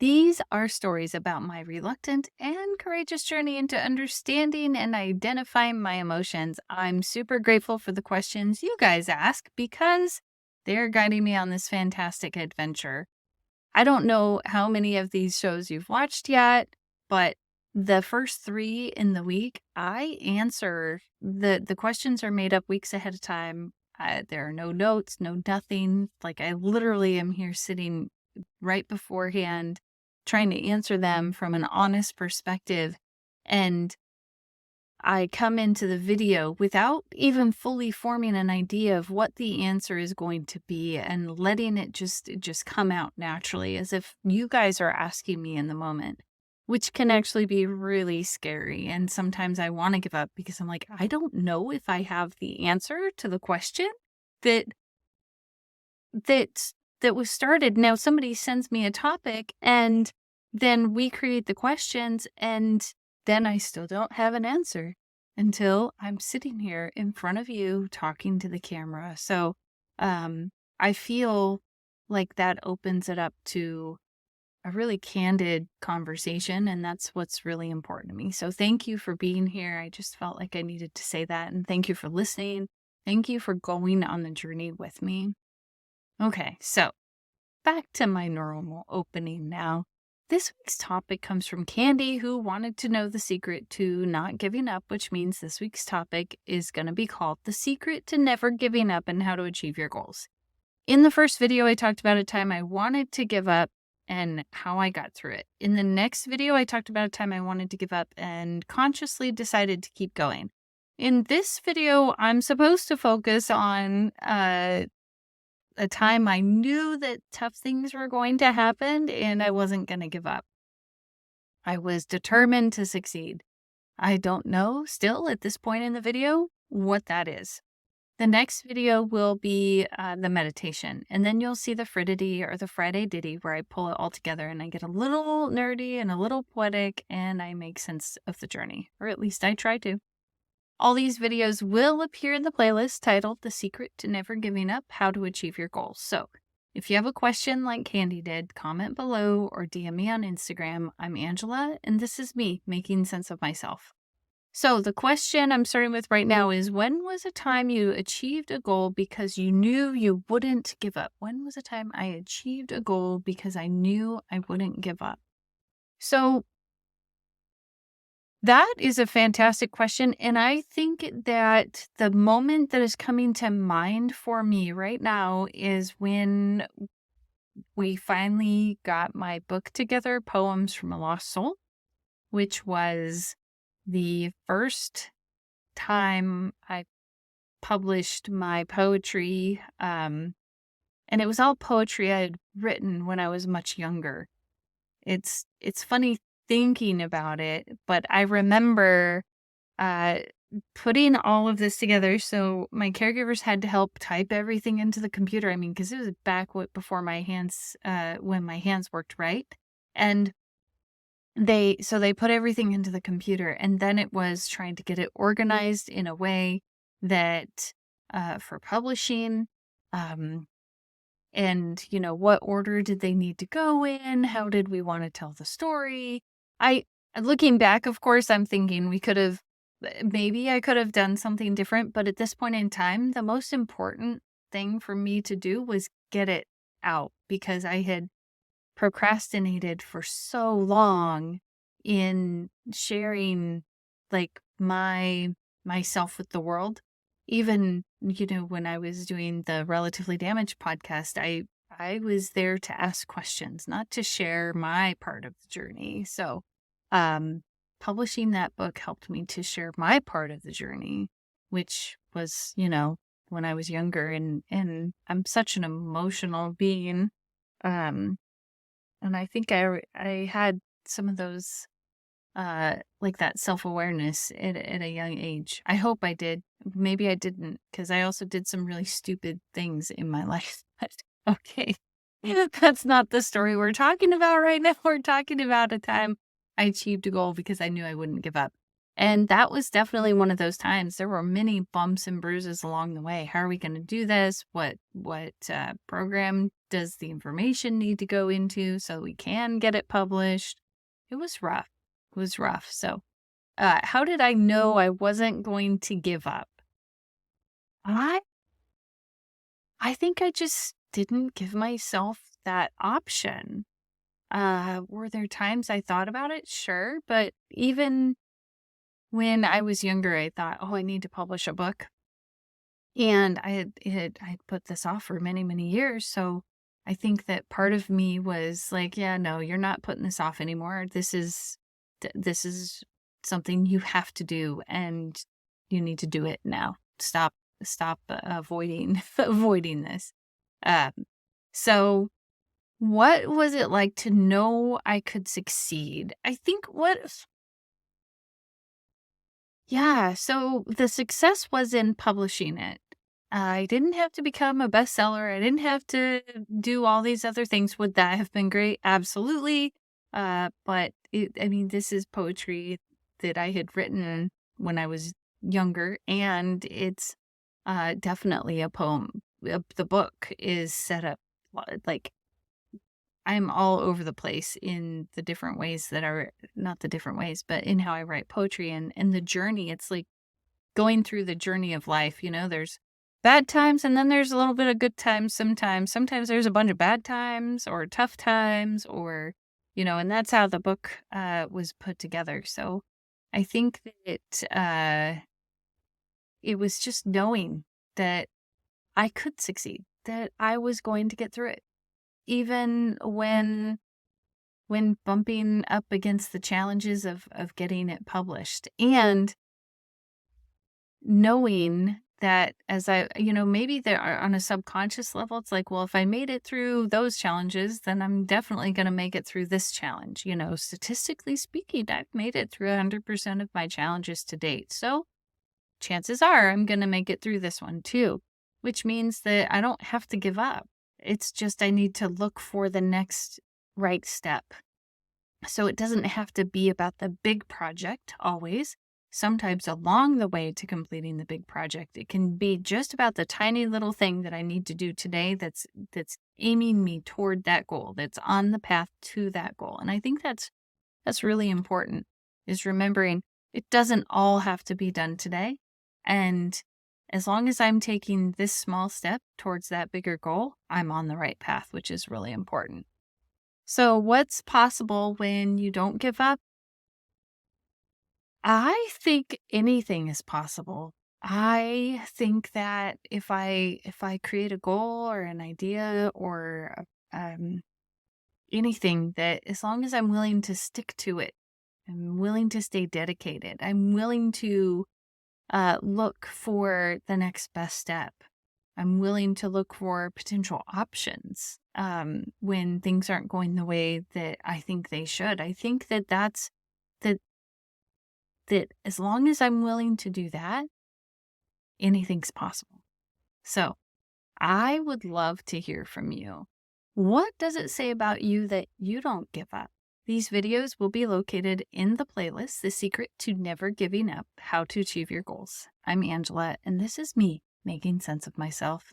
These are stories about my reluctant and courageous journey into understanding and identifying my emotions. I'm super grateful for the questions you guys ask because they're guiding me on this fantastic adventure. I don't know how many of these shows you've watched yet, but the first 3 in the week, I answer the questions are made up weeks ahead of time. There are no notes, no nothing. Like I literally am here sitting right beforehand, trying to answer them from an honest perspective. And I come into the video without even fully forming an idea of what the answer is going to be and letting it just come out naturally as if you guys are asking me in the moment, which can actually be really scary. And sometimes I want to give up because I'm like, I don't know if I have the answer to the question that that that was started. Now somebody sends me a topic and then we create the questions and then I still don't have an answer until I'm sitting here in front of you talking to the camera. So I feel like that opens it up to a really candid conversation, and that's what's really important to me. So thank you for being here. I just felt like I needed to say that, and thank you for listening. Thank you for going on the journey with me. Okay, so back to my normal opening now. This week's topic comes from Candy, who wanted to know the secret to not giving up, which means this week's topic is going to be called The Secret to Never Giving Up and How to Achieve Your Goals. In the first video, I talked about a time I wanted to give up and how I got through it. In the next video, I talked about a time I wanted to give up and consciously decided to keep going. In this video, I'm supposed to focus on a time I knew that tough things were going to happen and I wasn't going to give up. I was determined to succeed. I don't know still at this point in the video what that is. The next video will be the meditation, and then you'll see the Fridity or the Friday Ditty where I pull it all together and I get a little nerdy and a little poetic and I make sense of the journey, or at least I try to. All these videos will appear in the playlist titled The Secret to Never Giving Up, How to Achieve Your Goals. So if you have a question like Candy did, comment below or DM me on Instagram. I'm Angela, and this is me making sense of myself. So the question I'm starting with right now is, when was a time you achieved a goal because you knew you wouldn't give up? When was a time I achieved a goal because I knew I wouldn't give up? So that is a fantastic question. And I think that the moment that is coming to mind for me right now is when we finally got my book together, Poems from a Lost Soul, which was the first time I published my poetry. And it was all poetry I had written when I was much younger. It's funny thinking about it, but I remember putting all of this together. So my caregivers had to help type everything into the computer. I mean, because it was back before my hands, when my hands worked right. And they put everything into the computer, and then it was trying to get it organized in a way that for publishing, and what order did they need to go in? How did we want to tell the story? Looking back, of course, I'm thinking maybe I could have done something different, but at this point in time, the most important thing for me to do was get it out, because I had procrastinated for so long in sharing like myself with the world. Even, when I was doing the Relatively Damaged podcast, I was there to ask questions, not to share my part of the journey. So, publishing that book helped me to share my part of the journey, which was, when I was younger, and I'm such an emotional being. And I think I had some of those, like that self-awareness at a young age. I hope I did. Maybe I didn't, because I also did some really stupid things in my life. But okay, that's not the story we're talking about right now. We're talking about a time I achieved a goal because I knew I wouldn't give up. And that was definitely one of those times. There were many bumps and bruises along the way. How are we going to do this? What program does the information need to go into so we can get it published? It was rough. It was rough. So, how did I know I wasn't going to give up? I I think I just didn't give myself that option. Were there times I thought about it? Sure, but even when I was younger, I thought, "Oh, I need to publish a book." And I'd put this off for many, many years, so I think that part of me was like, "Yeah, no, you're not putting this off anymore. This is something you have to do, and you need to do it now. Stop avoiding avoiding this." Um, so what was it like to know I could succeed? I think what Yeah, so the success was in publishing it. I didn't have to become a bestseller. I didn't have to do all these other things. Would that have been great? Absolutely. I mean, this is poetry that I had written when I was younger, and it's definitely a poem. The book is set up like I'm all over the place in the different ways that are not the different ways, but in how I write poetry and the journey. It's like going through the journey of life. There's bad times and then there's a little bit of good times sometimes. Sometimes there's a bunch of bad times or tough times and that's how the book was put together. So I think that it was just knowing that I could succeed, that I was going to get through it. Even when bumping up against the challenges of getting it published, and knowing that as maybe there are on a subconscious level, it's like, well, if I made it through those challenges, then I'm definitely going to make it through this challenge. Statistically speaking, I've made it through 100% of my challenges to date. So chances are I'm going to make it through this one too, which means that I don't have to give up. It's just I need to look for the next right step. So it doesn't have to be about the big project always. Sometimes along the way to completing the big project, it can be just about the tiny little thing that I need to do today that's aiming me toward that goal, that's on the path to that goal. And I think that's really important, is remembering it doesn't all have to be done today. And as long as I'm taking this small step towards that bigger goal, I'm on the right path, which is really important. So what's possible when you don't give up? I think anything is possible. I think that if I create a goal or an idea or anything, that as long as I'm willing to stick to it, I'm willing to stay dedicated, I'm willing to look for the next best step. I'm willing to look for potential options when things aren't going the way that I think they should. I think that that as long as I'm willing to do that, anything's possible. So I would love to hear from you. What does it say about you that you don't give up? These videos will be located in the playlist, The Secret to Never Giving Up, How to Achieve Your Goals. I'm Angela, and this is me making sense of myself.